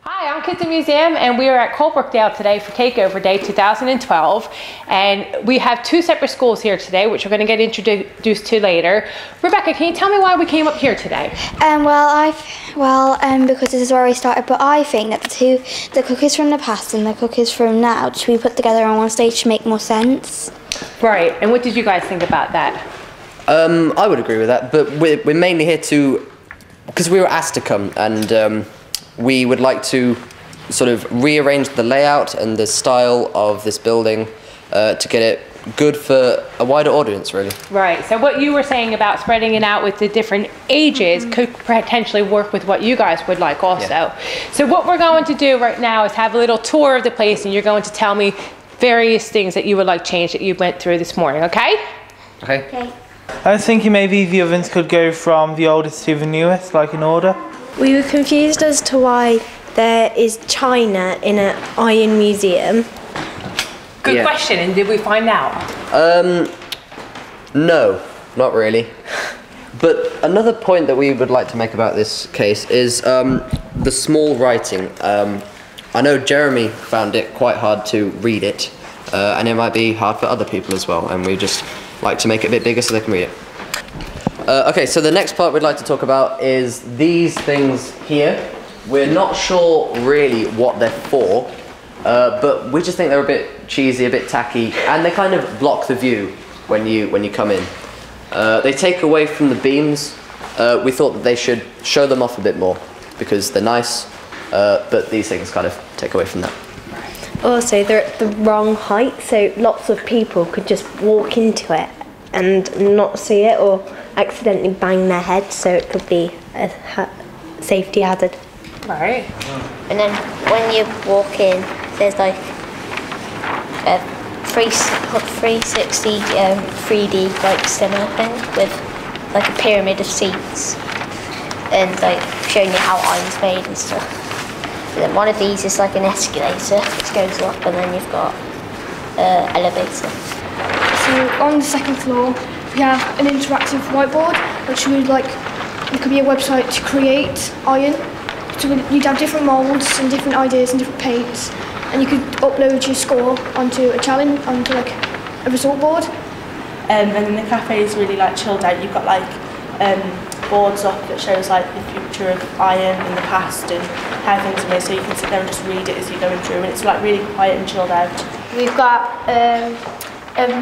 Hi, I'm Kids in Museum, and we are at Colebrookdale today for Takeover Day 2012. And we have two separate schools here today, which we're going to get introduced to later. Rebecca, can you tell me why we came up here today? Because this is where we started. But I think that the cookies from the past and the cookies from now should be put together on one stage to make more sense. Right. And what did you guys think about that? I would agree with that. But we're mainly here because we were asked to come, and we would like to sort of rearrange the layout and the style of this building to get it good for a wider audience, really. Right. So what you were saying about spreading it out with the different ages could potentially work with what you guys would like also. Yeah. So what we're going to do right now is have a little tour of the place, and you're going to tell me various things that you would like changed that you went through this morning, okay? Okay. I was thinking maybe the ovens could go from the oldest to the newest, like in order. We were confused as to why there is china in an iron museum. Good question, and did we find out? No, not really. But another point that we would like to make about this case is the small writing. I know Jeremy found it quite hard to read it, and it might be hard for other people as well, and we just like to make it a bit bigger so they can read it. Okay, so the next part we'd like to talk about is these things here. We're not sure really what they're for, but we just think they're a bit cheesy, a bit tacky, and they kind of block the view when you come in. They take away from the beams. We thought that they should show them off a bit more because they're nice, but these things kind of take away from that. Also, they're at the wrong height, so lots of people could just walk into it and not see it or accidentally bang their head, so it could be a safety hazard. Right. And then when you walk in, there's like a 360 3D like cinema thing with like a pyramid of seats and like showing you how iron's made and stuff. And then one of these is like an escalator which goes up, and then you've got an elevator. So on the second floor we have an interactive whiteboard which would it could be a website to create iron. So you'd have different moulds and different ideas and different paints, and you could upload your score onto a challenge, onto like a result board. And then the cafe is really like chilled out. You've got like boards up that shows like the future of iron in the past and how things are made, so you can sit there and just read it as you're going through, and it's like really quiet and chilled out. We've got a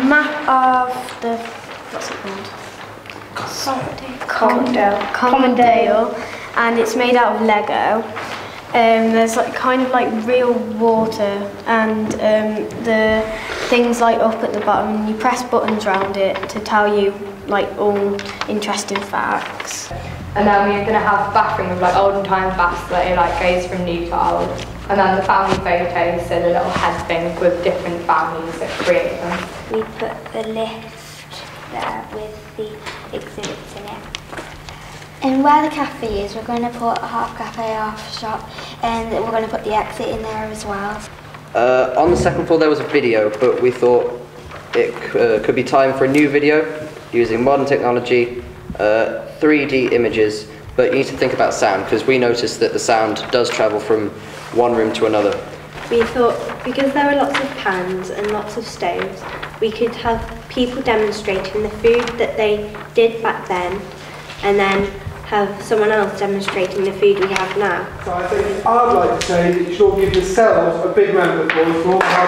map of the, what's it called? Commondale, and it's made out of Lego. There's like kind of like real water, and the things light up at the bottom, and you press buttons around it to tell you like all interesting facts. And then we're going to have a bathroom with like olden time baths that it like goes from new to old. And then the family photos, so the little head thing with different families that create them. We put the lift there with the exhibits in it. And where the cafe is, we're going to put a half cafe, half shop, and we're going to put the exit in there as well. On the second floor there was a video, but we thought it could be time for a new video using modern technology, 3D images, but you need to think about sound, because we noticed that the sound does travel from one room to another. We thought because there are lots of pans and lots of stoves, we could have people demonstrating the food that they did back then, and then have someone else demonstrating the food we have now. So I think I'd like to say that you should all give yourselves a big round of applause for all how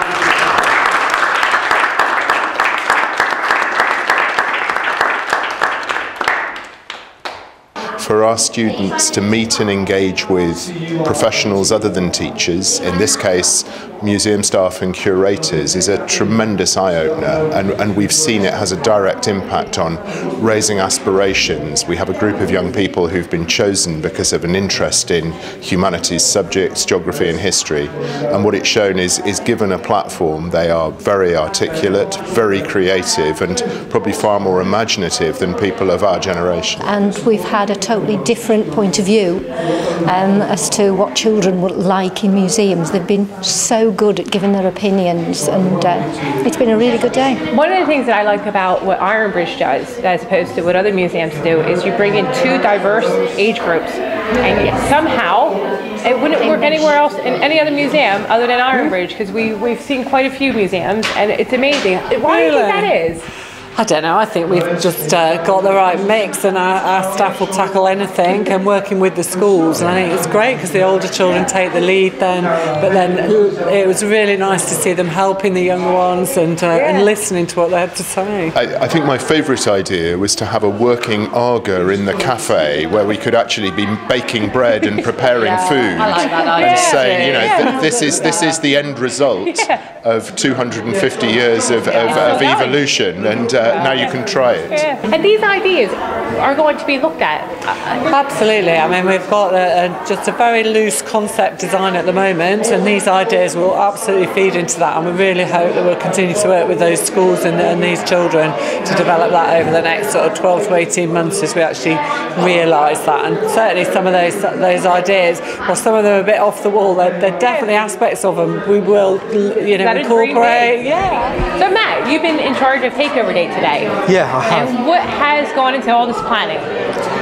for our students to meet and engage with professionals other than teachers, in this case museum staff and curators, is a tremendous eye-opener, and we've seen it has a direct impact on raising aspirations. We have a group of young people who've been chosen because of an interest in humanities subjects, geography and history, and what it's shown is given a platform, they are very articulate, very creative, and probably far more imaginative than people of our generation. And we've had a totally different point of view as to what children would like in museums. They've been so good at giving their opinions, and it's been a really good day. One of the things that I like about what Ironbridge does, as opposed to what other museums do, is you bring in two diverse age groups, and yet somehow It wouldn't work anywhere else in any other museum other than Ironbridge, because we've seen quite a few museums and it's amazing. Why do you think that is? I don't know, I think we've just got the right mix, and our staff will tackle anything, and working with the schools, and I think it's great because the older children take the lead then, but then it was really nice to see them helping the younger ones and listening to what they had to say. I think my favourite idea was to have a working Aga in the cafe where we could actually be baking bread and preparing food. I like that idea. And saying, you know, this is the end result of 250 years of evolution, and now you can try it. And these ideas are going to be looked at. Absolutely. I mean, we've got just a very loose concept design at the moment, and these ideas will absolutely feed into that, and we really hope that we'll continue to work with those schools and these children to develop that over the next sort of 12 to 18 months as we actually realise that. And certainly some of those ideas, or some of them are a bit off the wall, they're definitely aspects of them we will, you know, incorporate. So Matt, you've been in charge of Takeover Day today. Yeah, I have. And what has gone into all this planning?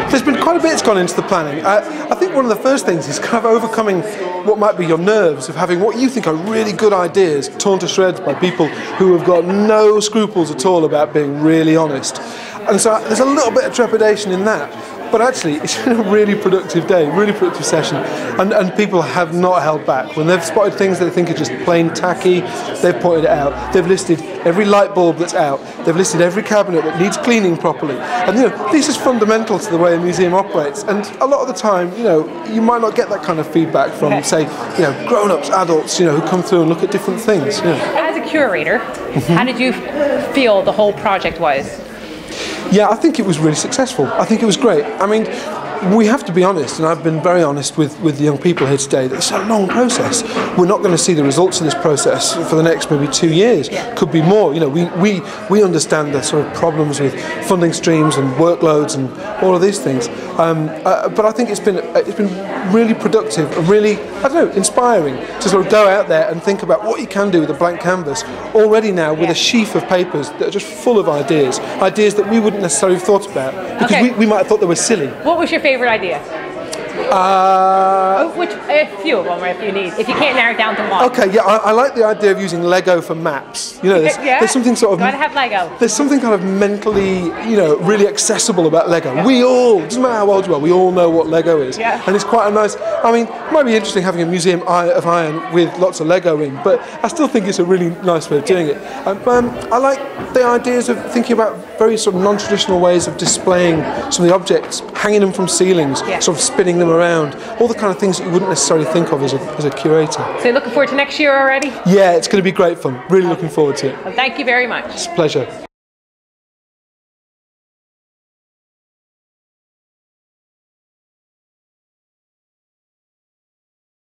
There's been quite a bit's gone into the planning. I think one of the first things is kind of overcoming what might be your nerves of having what you think are really good ideas torn to shreds by people who have got no scruples at all about being really honest. And so there's a little bit of trepidation in that. But actually, it's been a really productive day, really productive session, and people have not held back. When they've spotted things that they think are just plain tacky, they've pointed it out. They've listed every light bulb that's out. They've listed every cabinet that needs cleaning properly. And you know, this is fundamental to the way a museum operates. And a lot of the time, you know, you might not get that kind of feedback from, say, you know, grown-ups, adults, you know, who come through and look at different things. You know. As a curator, how did you feel the whole project was? Yeah, I think it was really successful. I think it was great. I mean, we have to be honest, and I've been very honest with the young people here today, that it's a long process. We're not going to see the results of this process for the next maybe 2 years. Could be more. You know, we understand the sort of problems with funding streams and workloads and all of these things. But I think it's been really productive and really, I don't know, inspiring to sort of go out there and think about what you can do with a blank canvas already now with a sheaf of papers that are just full of ideas that we wouldn't necessarily have thought about because we might have thought they were silly. What was your favorite idea? A few of them, if you can't narrow it down to one. Okay, yeah, I like the idea of using Lego for maps. You know, there's something sort of. Gotta have Lego. There's something kind of mentally, you know, really accessible about Lego. Yeah. We all, doesn't matter how old you are, we all know what Lego is. Yeah. And it's quite a nice. I mean, it might be interesting having a museum of iron with lots of Lego in, but I still think it's a really nice way of doing it. I like the ideas of thinking about very sort of non-traditional ways of displaying some of the objects, hanging them from ceilings, sort of spinning them around, all the kind of things that you wouldn't necessarily think of as a curator. So you're looking forward to next year already? Yeah, it's going to be great fun. Really looking forward to it. Well, thank you very much. It's a pleasure.